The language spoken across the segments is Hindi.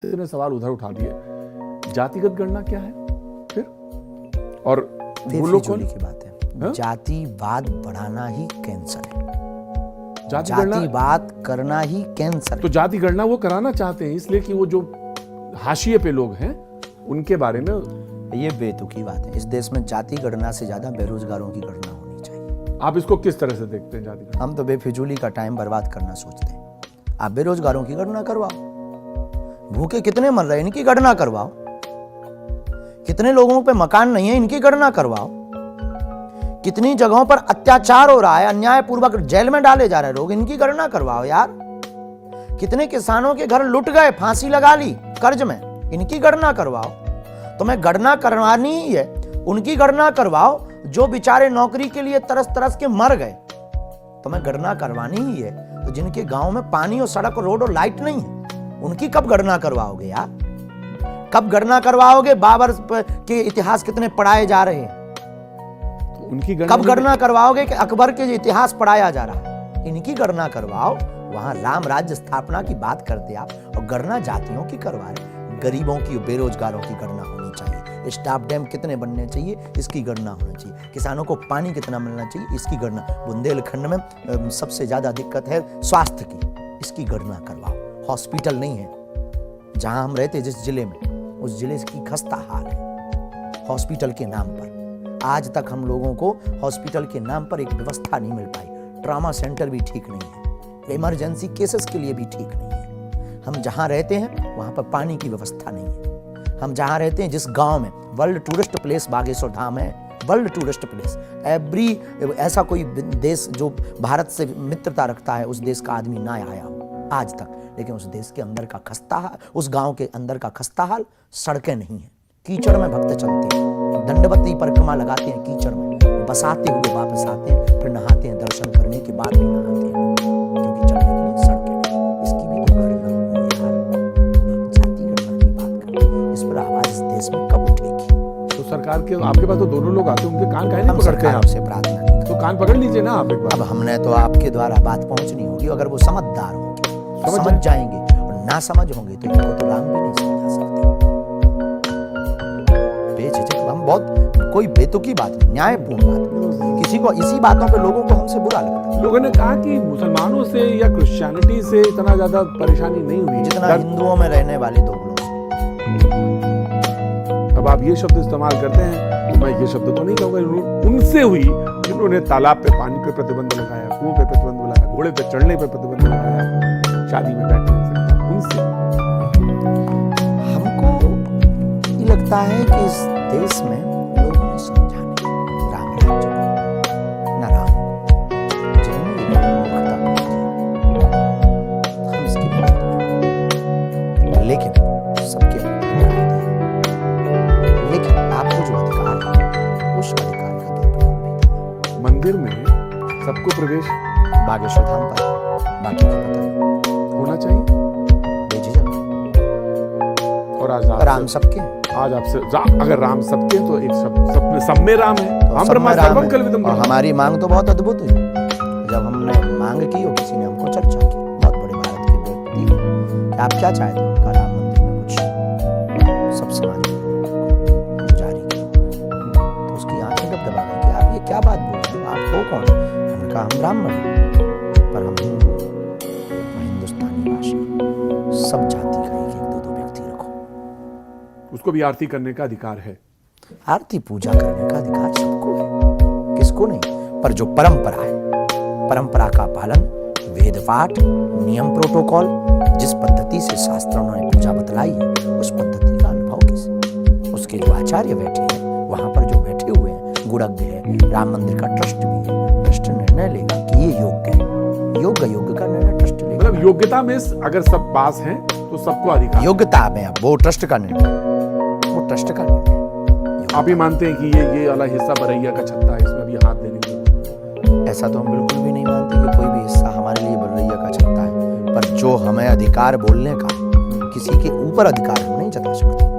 ने सवाल उधर उठा दिए, जातिगत गणना क्या है फिर? और वो लोग कौन की बात है? जातिवाद बढ़ाना ही कैंसर है। जातिवाद करना ही कैंसर है। तो जाति गणना वो कराना चाहते हैं इसलिए कि वो जो हाशिए पे लोग हैं उनके बारे में। ये बेतुकी बात है। इस देश में जाति गणना से ज्यादा बेरोजगारों की गणना होनी चाहिए। आप इसको किस तरह से देखते हैं जाति गणना? हम तो बेफिजूली का टाइम बर्बाद करना सोचते हैं। आप बेरोजगारों की गणना करवाओ, भूखे कितने मर रहे हैं इनकी गणना करवाओ, कितने लोगों पे मकान नहीं है इनकी गणना करवाओ, कितनी जगहों पर अत्याचार हो रहा है, अन्याय पूर्वक जेल में डाले जा रहे लोग, इनकी गणना करवाओ यार। कितने किसानों के घर लुट गए, फांसी लगा ली कर्ज में, इनकी गणना करवाओ। तुम्हें गणना करवानी ही है, उनकी गणना करवाओ जो बेचारे नौकरी के लिए तरस तरस के मर गए। तुम्हें गणना करवानी ही है तो जिनके गांव में पानी और सड़क और रोड और लाइट नहीं है उनकी कब गणना करवाओगे यार? कब गणना करवाओगे? बाबर के इतिहास कितने पढ़ाए जा रहे हैं, तो उनकी कब गणना करवाओगे कि अकबर के इतिहास पढ़ाया जा रहा है? इनकी गणना करवाओ। वहां राम राज्य स्थापना की बात करते आप और गणना जातियों की करवा रहे। गरीबों की, बेरोजगारों की गणना होनी चाहिए। स्टाफ डैम कितने बनने चाहिए इसकी गणना होनी चाहिए। किसानों को पानी कितना मिलना चाहिए इसकी गणना। बुंदेलखंड में सबसे ज्यादा दिक्कत है स्वास्थ्य की, इसकी गणना करवाओ। हॉस्पिटल नहीं है जहां हम रहते जिस जिले में, उस जिले की खस्ता हाल है हॉस्पिटल के नाम पर। आज तक हम लोगों को हॉस्पिटल के नाम पर एक व्यवस्था नहीं मिल पाई। ट्रॉमा सेंटर भी ठीक नहीं है, इमरजेंसी केसेस के लिए भी ठीक नहीं है। हम जहां रहते हैं वहां पर पानी की व्यवस्था नहीं है। हम जहां रहते हैं जिस गांव में, world tourist place Bageshwar Dham है, वर्ल्ड टूरिस्ट प्लेस। एवरी ऐसा कोई देश जो भारत से मित्रता रखता है उस देश का आदमी ना आया हो आज तक। लेकिन उस देश के अंदर का खस्ता हाल, उस गांव के अंदर का खस्ता हाल, सड़कें नहीं है, कीचड़ में भक्त चलते हैं, दंडवती परिक्रमा लगाते हैं कीचड़ में, बसाते हुए वापस आते हैं, फिर नहाते हैं, दर्शन करने के बाद भी नहाते हैं क्योंकि चलने के लिए सड़कें नहीं। इसकी भी तो गणना हो यार। जाति गणना की बात करते हैं, इस पर आवाज इस देश में कब उठेगी? तो सरकार के, आपके पास तो दोनों लोग आते हैं, उनके कान काहे नहीं पकड़ते हैं? आपसे प्रार्थना नहीं, तो कान पकड़ लीजिए ना आप एक बार। अब हमने तो आपके द्वारा बात पहुंचनी होगी। अगर वो समझदार होंगे समझ जाएंगे, और ना समझ होंगे तो इनको तो राम भी नहीं समझा सकते। बेझिझक हम बहुत कोई बेतुकी बात नहीं, न्यायपूर्ण बात। किसी को इसी बातों पे लोगों को हमसे बुरा लगता है। लोगों ने कहा कि मुसलमानों से या क्रिश्चियनिटी से इतना ज्यादा परेशानी नहीं हुई जितना हिंदुओं में रहने वाले दो लोग। अब आप ये शब्द इस्तेमाल करते हैं तो मैं ये शब्द तो नहीं कहूँगा। उनसे हुई जिन्होंने तालाब पे पानी पे प्रतिबंध लगाया, कुओं पे प्रतिबंध लगाया, घोड़े पे चढ़ने पे प्रतिबंध लगाया, शादी में बैठ नहीं सकता, उनसे। हमको ये लगता है कि इस देश में लोग नहीं समझा नहीं राम राज्य को, न राम को, जिन्होंने हम इसकी बात में, लेकिन सबके लेकिन आपको जो अधिकार है उस अधिकार का दुरुपयोग। मंदिर में सबको प्रवेश बागेश्वर धाम पर बाकी का पता नहीं होना चाहिए बेझिझक। और आज राम सबके, आज आपसे अगर राम सबके तो एक सब में राम है, तो हम ब्रह्मा सर्वम कल्विदम। और हमारी मांग तो बहुत अद्भुत हुई जब हमने मांग की और किसी ने हमको चर्चा की, बहुत बड़े भारत के व्यक्ति कि आप क्या चाहते हो? उनका राम मंदिर में कुछ सब समाज गुजारी की तो उसकी आंखें कब दबा गई कि आप ये क्या बात बोल रहे हो, आप हो कौन? हमने कहा हम ब्राह्मण पर हम हिंदू और हिंदुस्तानी भाषा सब जाति का एक एक दो व्यक्ति रखो। उसको भी आरती करने का अधिकार है। आरती पूजा करने का अधिकार सबको है, किसको नहीं? पर जो परंपरा है, परंपरा का पालन, वेद पाठ, नियम प्रोटोकॉल, जिस पद्धति से शास्त्रों ने पूजा बतलाई है उस पद्धति का अनुभव किस? उसके जो आचार्य बैठे हैं वहां पर जो बैठे हुए हैं, गुणज्ञ है, राम मंदिर का ट्रस्ट भी है, ट्रस्ट निर्णय लेगा कि ये योग्य है, योग्य का निर्णय ट्रस्ट लेगा। मतलब योग्यता में अगर सब पास हैं तो सबको अधिकार। योग्यता में वो ट्रस्ट का निर्णय, वो ट्रस्ट का निर्णय। आप ही मानते हैं कि ये वाला हिस्सा बरैया का छत्ता है, इसमें भी हाथ देने की? ऐसा तो हम बिल्कुल भी नहीं मानते कि कोई भी हिस्सा हमारे लिए बरैया का छत्ता है। पर जो हमें अधिकार बोलने का, किसी के ऊपर अधिकार हम नहीं जता सकते।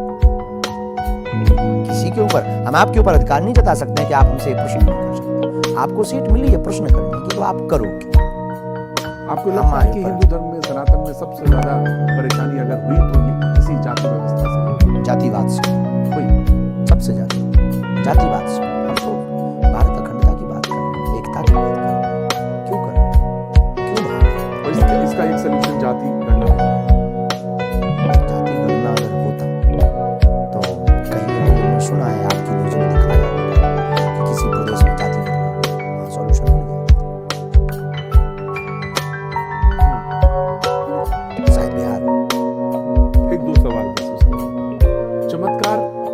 किसी के ऊपर हम आपके ऊपर अधिकार नहीं जता सकते कि आप हमसे प्रश्न नहीं कर सकते। आपको सीट मिली है प्रश्न करने की तो आप करोगे। आपको लगता है कि हिंदू धर्म में, सनातन में सबसे ज्यादा परेशानी अगर हुई तो ये इसी जातिवाद से, वही सबसे ज्यादा जातिवाद से।